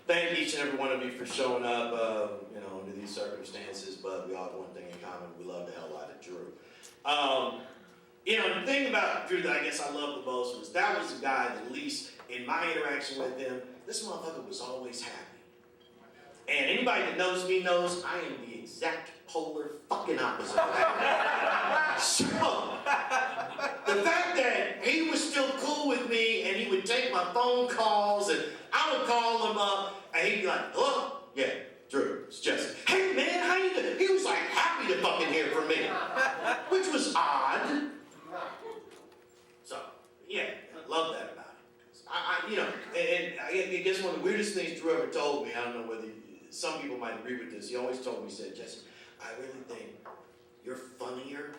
thank each and every one of you for showing up, under these circumstances, but we all have one thing in common. We love the hell out of Drew. The thing about Drew that I guess I love the most was that was the guy that, at least in my interaction with him, this motherfucker was always happy. And anybody that knows me knows I am the exact polar fucking opposite of that. So, the fact that he was still cool with me and he would take my phone calls and I would call him up and he'd be like, hello? Yeah, Drew, it's Jesse. Hey man, how you doing? He was like happy to fucking hear from me, which was odd. So, yeah, I love that about it. I guess one of the weirdest things Drew ever told me, I don't know whether some people might agree with this, he always told me, he said, Jesse, I really think you're funnier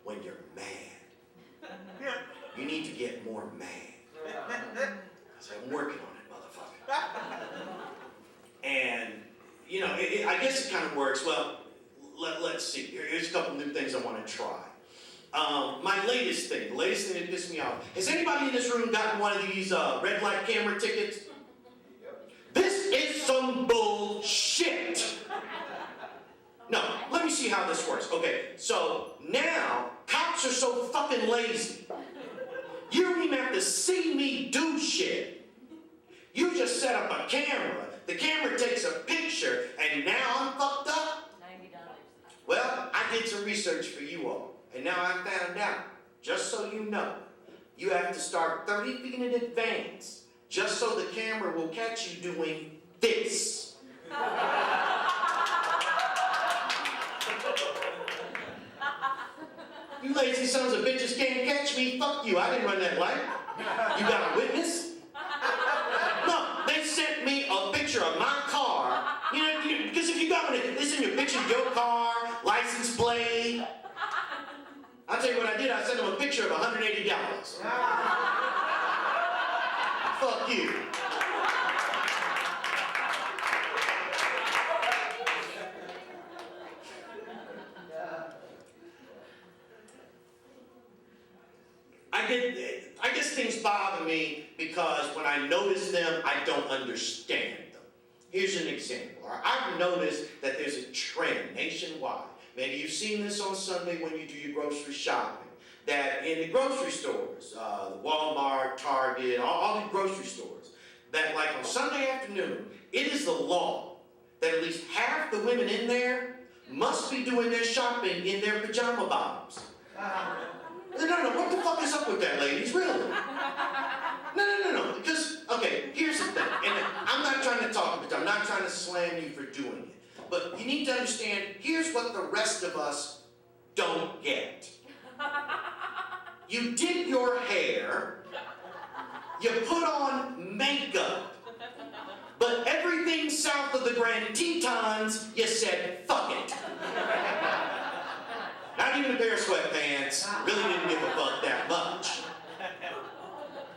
when you're mad. You need to get more mad. I said, I'm working on it, motherfucker. And, I guess it kind of works. Well, let's see. Here's a couple new things I want to try. The latest thing that pissed me off. Has anybody in this room gotten one of these red light camera tickets? This is some bullshit. No, let me see how this works. Okay, so now cops are so fucking lazy. You don't even have to see me do shit. You just set up a camera. The camera takes a picture, and now I'm fucked up. $90. Well, I did some research for you all, and now I found out, just so you know, you have to start 30 feet in advance, just so the camera will catch you doing this. You lazy sons of bitches can't catch me. Fuck you. I didn't run that light. You got a witness? No, they sent me a picture of my car. Because if you got one, they send you a picture of your car, license plate. I'll tell you what I did. I sent them a picture of $180. Fuck you. I guess things bother me because when I notice them, I don't understand them. Here's an example. I've noticed that there's a trend nationwide. Maybe you've seen this on Sunday when you do your grocery shopping. That in the grocery stores, the Walmart, Target, all the grocery stores, that like on Sunday afternoon, it is the law that at least half the women in there must be doing their shopping in their pajama bottoms. No, what the fuck is up with that, ladies? Really? No. Because, okay, here's the thing. And I'm not trying to talk about it. I'm not trying to slam you for doing it. But you need to understand, here's what the rest of us don't get. You did your hair. You put on makeup. But everything south of the Grand Tetons, you said, fuck it. Not even a pair of sweatpants. Really didn't give a fuck that much.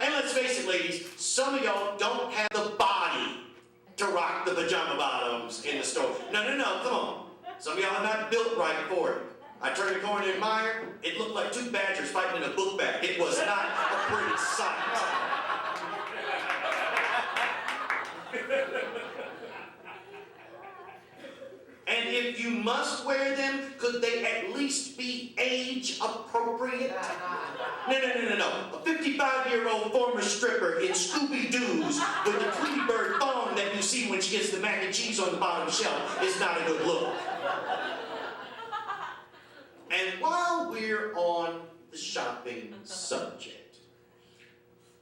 And let's face it, ladies, some of y'all don't have the body to rock the pajama bottoms in the store. No, come on. Some of y'all are not built right for it. I turned the corner and admired. It looked like two badgers fighting in a book bag. It was not a pretty sight. And if you must wear them, could they at least be age appropriate? No. A 55-year-old former stripper in Scooby-Doo's with the Tweety Bird thong that you see when she gets the mac and cheese on the bottom shelf is not a good look. And while we're on the shopping subject,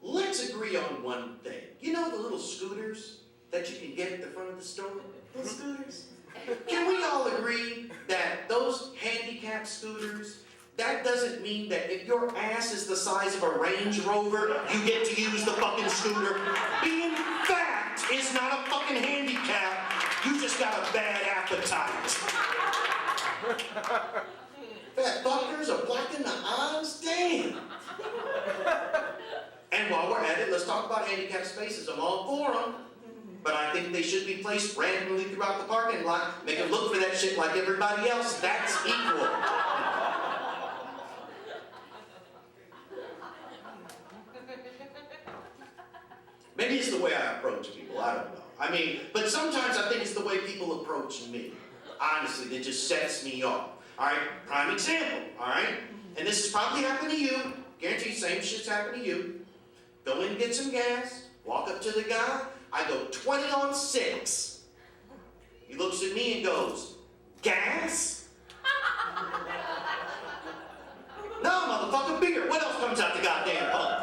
let's agree on one thing. You know the little scooters that you can get at the front of the store? Little scooters? Can we all agree that those handicap scooters, that doesn't mean that if your ass is the size of a Range Rover, you get to use the fucking scooter? Being fat is not a fucking handicap. You just got a bad appetite. Fat fuckers are black in the eyes? Damn. And while we're at it, let's talk about handicap spaces. I'm all for them. But I think they should be placed randomly throughout the parking lot. Make them look for that shit like everybody else. That's equal. Maybe it's the way I approach people. I don't know. I mean, but sometimes I think it's the way people approach me, honestly, that just sets me off. All right, prime example, all right? And this has probably happened to you. Guarantee same shit's happened to you. Go in and get some gas, walk up to the guy, I go 20 on 6. He looks at me and goes, gas? No, motherfucker, beer. What else comes out the goddamn pump?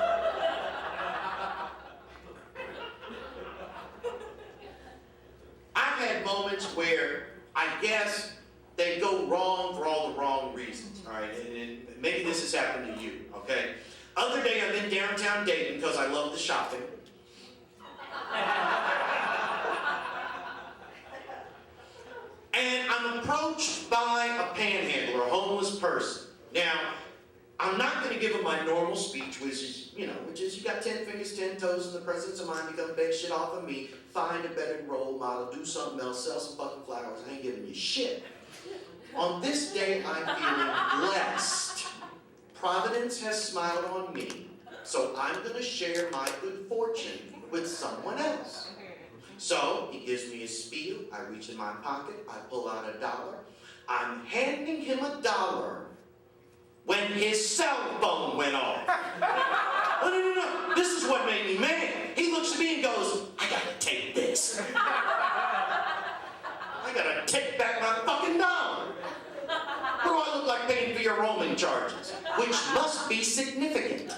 I've had moments where I guess they go wrong for all the wrong reasons, all right? And maybe this has happened to you, okay? Other day I'm in downtown Dayton because I love the shopping. And I'm approached by a panhandler, a homeless person. Now, I'm not going to give him my normal speech, which is you got 10 fingers, 10 toes in the presence of mind, you come beg shit off of me, find a better role model, do something else, sell some fucking flowers, I ain't giving you shit. On this day, I'm feeling blessed. Providence has smiled on me, so I'm going to share my good fortune with someone else. So, he gives me a spiel, I reach in my pocket, I pull out $1. I'm handing him $1 when his cell phone went off. No, this is what made me mad. He looks at me and goes, I gotta take this. I gotta take back my fucking $1. What do I look like paying for your roaming charges? Which must be significant.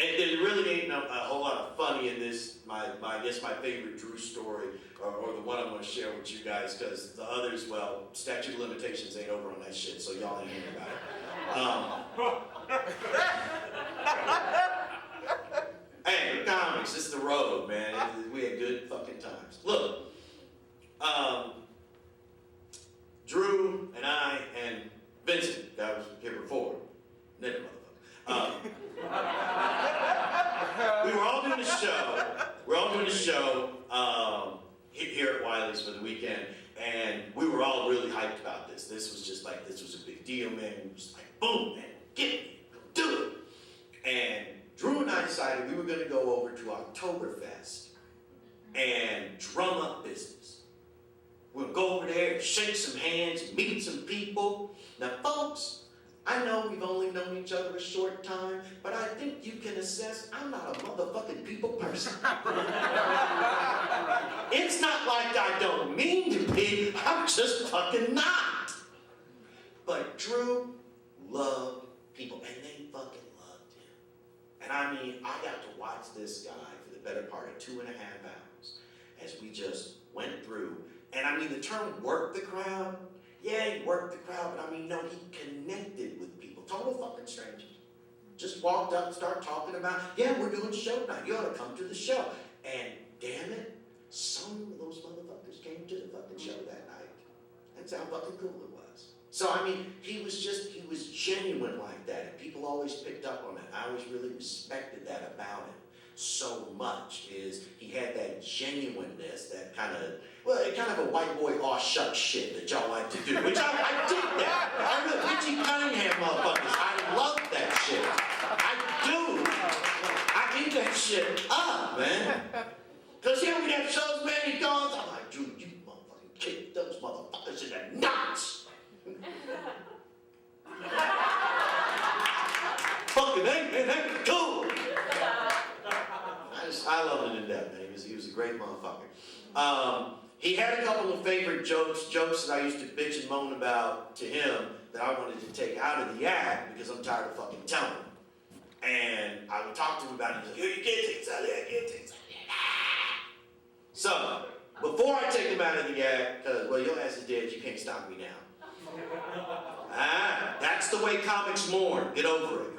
And there really ain't a whole lot of funny in this, I guess my favorite Drew story, or the one I'm going to share with you guys, because the others, well, statute of limitations ain't over on that shit, so y'all ain't hearing about it. Hey, we're comics, this is the road, man. We had good fucking times. Look, Drew and I and Vincent, that was here before, never motherfucker. We were all doing a show. We're all doing a show here at Wiley's for the weekend, and we were all really hyped about this. This was just like, this was a big deal, man. It was like, boom, man, get me, go do it. And Drew and I decided we were going to go over to Oktoberfest and drum up business. We'll go over there, shake some hands, meet some people. Now, folks, I know we've only known each other a short time, but I think you can assess I'm not a motherfucking people person. It's not like I don't mean to be, I'm just fucking not. But Drew loved people, and they fucking loved him. And I mean, I got to watch this guy for the better part of 2.5 hours as we just went through. And I mean, the term work the crowd, yeah, he worked the crowd, but I mean, no, he connected with people, total fucking strangers. Just walked up and started talking about, yeah, we're doing a show tonight, you ought to come to the show. And damn it, some of those motherfuckers came to the fucking show that night. That's how fucking cool it was. So I mean, he was genuine like that, and people always picked up on it. I always really respected that about him so much, is he had that genuineness, that kind of a white boy aw shuck shit that y'all like to do, which I dig that. I really, Richie Cunningham motherfuckers, I love that shit. I do. I eat that shit up, man. Because here we have shows, man, he goes, I'm like, Drew, you motherfucking kick those motherfuckers in the nuts. Fucking hey, man, that's cool. I loved him to death, man. He was a great motherfucker. He had a couple of favorite jokes that I used to bitch and moan about to him that I wanted to take out of the act because I'm tired of fucking telling him. And I would talk to him about it. He's like, yo, you can't take this out of there, you can't take this out of there. So, before I take him out of the act, because, well, your ass is dead, you can't stop me now. That's the way comics mourn. Get over it.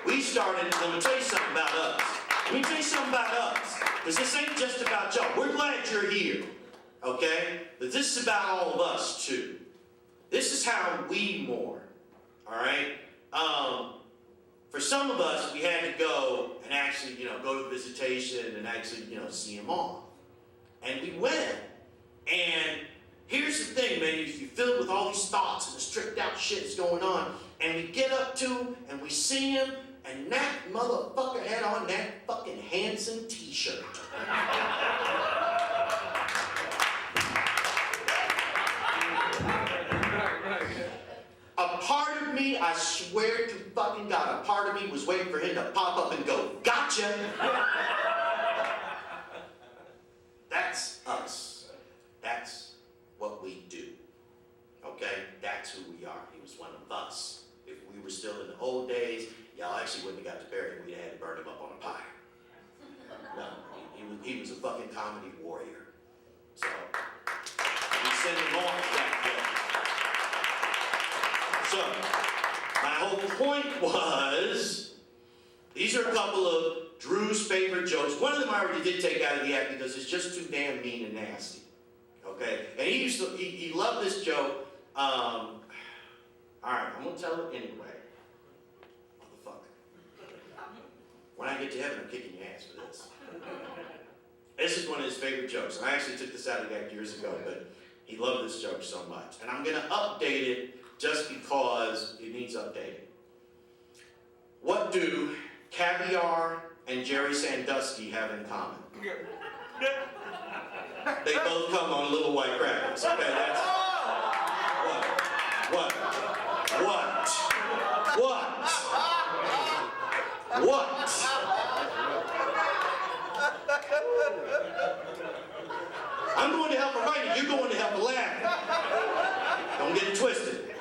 We started, let me tell you something about us. Let me tell you something about us. Because this ain't just about y'all. We're glad you're here. Okay? But this is about all of us, too. This is how we mourn. Alright? For some of us, we had to go and actually, go to visitation and actually, see him off. And we went. And man, you're filled with all these thoughts and this tricked out shit's going on. And we get up to him and we see him, and that motherfucker had on that fucking Hanson t-shirt. A part of me, I swear to fucking God, a part of me was waiting for him to pop up and go, gotcha! That's us. That's what we do. Okay? That's who we are. He was one of us. If we were still in the old days, y'all actually wouldn't have got to bury him. We'd have had to burn him up on a pyre. No, he was a fucking comedy warrior. So, we send him off that way. So, my whole point was, these are a couple of Drew's favorite jokes. One of them I already did take out of the act because it's just too damn mean and nasty. Okay? And he loved this joke. All right, I'm going to tell it anyway. Motherfucker. When I get to heaven, I'm kicking your ass for this. This is one of his favorite jokes. And I actually took this out of the act years ago, but he loved this joke so much. And I'm going to update it just because it needs updating. What do caviar and Jerry Sandusky have in common? They both come on little white crackers. Okay, that's... What? I'm going to help a writer, you're going to help a laugh. Don't get it twisted.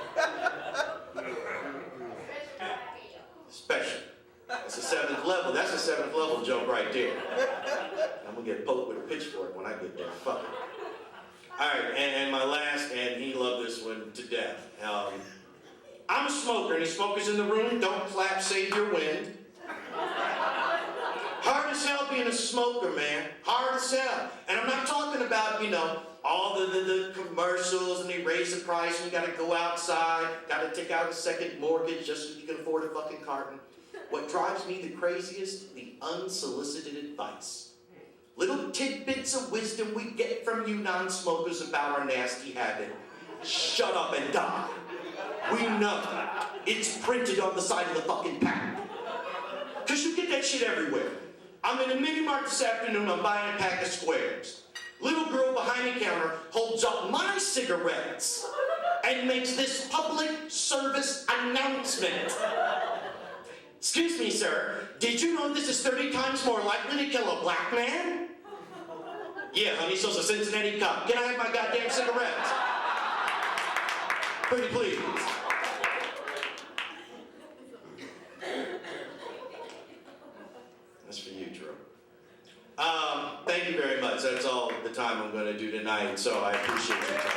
Special. That's a 7th level. That's a 7th level joke right there. I'm going to get poked with a pitchfork when I get there. Fuck it. All right, and my last, and he loved this one to death. I'm a smoker. Any smokers in the room? Don't clap, save your wind. Hard as hell being a smoker, man. Hard as hell. And I'm not talking about, all the commercials and they raise the price and you gotta go outside, gotta take out a second mortgage just so you can afford a fucking carton. What drives me the craziest? The unsolicited advice. Little tidbits of wisdom we get from you non-smokers about our nasty habit. Shut up and die. We know. It's printed on the side of the fucking pack. Because you get that shit everywhere. I'm in a mini mart this afternoon, I'm buying a pack of squares. Little girl behind the counter holds up my cigarettes and makes this public service announcement. Excuse me, sir, did you know this is 30 times more likely to kill a black man? Yeah, honey, so's a Cincinnati cop. Can I have my goddamn cigarettes? Pretty please. That's for you, Drew. Thank you very much. That's all the time I'm going to do tonight, so I appreciate your time.